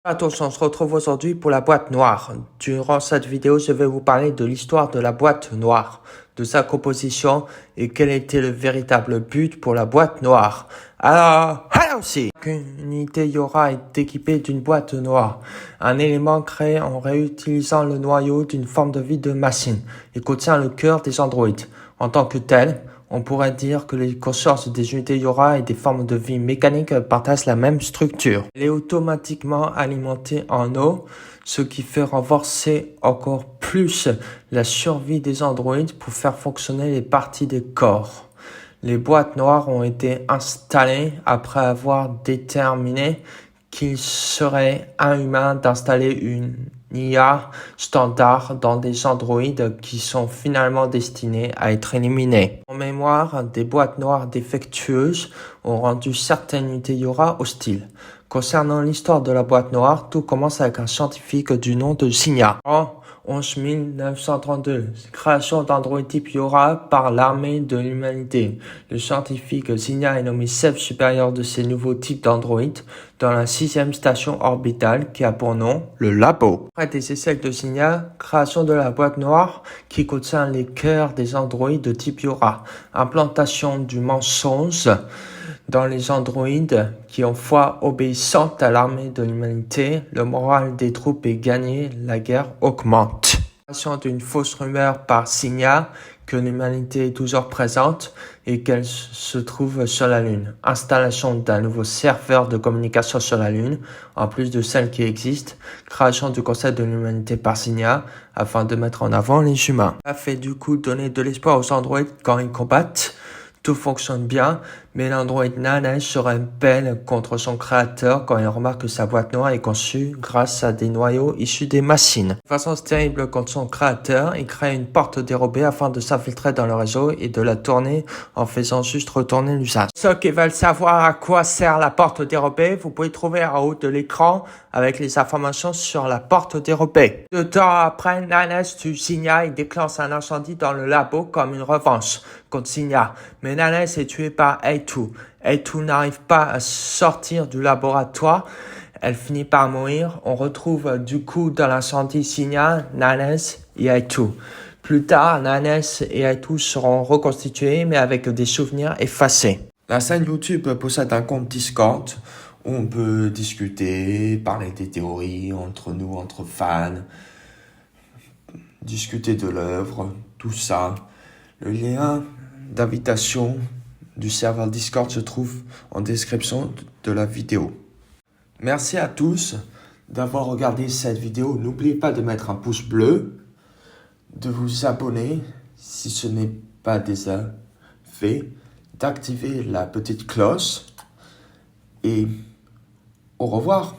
Attention, on se retrouve aujourd'hui pour la boîte noire. Durant cette vidéo, je vais vous parler de l'histoire de la boîte noire, de sa composition et quel était le véritable but pour la boîte noire. Alors aussi, une unité Yora est équipée d'une boîte noire, un élément créé en réutilisant le noyau d'une forme de vie de machine et contient le cœur des androïdes. En tant que tel, on pourrait dire que les consciences des unités Yora et des formes de vie mécaniques partagent la même structure. Elle est automatiquement alimentée en eau, ce qui fait renforcer encore plus la survie des androïdes pour faire fonctionner les parties des corps. Les boîtes noires ont été installées après avoir déterminé qu'il serait inhumain d'installer une IA standard dans des androïdes qui sont finalement destinés à être éliminés. En mémoire, des boîtes noires défectueuses ont rendu certaines unités Yora hostiles. Concernant l'histoire de la boîte noire, tout commence avec un scientifique du nom de Signa. En 11 932, création d'Android type Yora par l'armée de l'humanité. Le scientifique Signa est nommé chef supérieur de ces nouveaux types d'androïdes dans la 6e station orbitale qui a pour nom le Labo. Après des essais de Signa, création de la boîte noire qui contient les cœurs des androïdes de type Yora. Implantation du mensonge dans les androïdes qui ont foi obéissante à l'armée de l'humanité, le moral des troupes est gagné, la guerre augmente. Création d'une fausse rumeur par Signa que l'humanité est toujours présente et qu'elle se trouve sur la Lune. Installation d'un nouveau serveur de communication sur la Lune, en plus de celle qui existe. Création du concept de l'humanité par Signa afin de mettre en avant les humains. Ça fait du coup donner de l'espoir aux androïdes quand ils combattent. Tout fonctionne bien, mais l'androïde Nanesh se rebelle contre son créateur quand il remarque que sa boîte noire est conçue grâce à des noyaux issus des machines. De façon terrible contre son créateur, il crée une porte dérobée afin de s'infiltrer dans le réseau et de la tourner en faisant juste retourner l'usage. Ceux qui veulent savoir à quoi sert la porte dérobée, vous pouvez trouver en haut de l'écran avec les informations sur la porte dérobée. 2 temps après, Nanesh tue Signa et déclenche un incendie dans le labo comme une revanche contre Signa. Mais Nanesh est tué par A2. A2 n'arrive pas à sortir du laboratoire. Elle finit par mourir. On retrouve du coup dans l'incendie Signa, Nanesh et A2. Plus tard, Nanesh et A2 seront reconstitués mais avec des souvenirs effacés. La chaîne YouTube possède un compte Discord où on peut discuter, parler des théories entre nous, entre fans, discuter de l'œuvre, tout ça. Le lien d'invitation du serveur Discord se trouve en description de la vidéo. Merci à tous d'avoir regardé cette vidéo. N'oubliez pas de mettre un pouce bleu, de vous abonner si ce n'est pas déjà fait, d'activer la petite cloche et au revoir.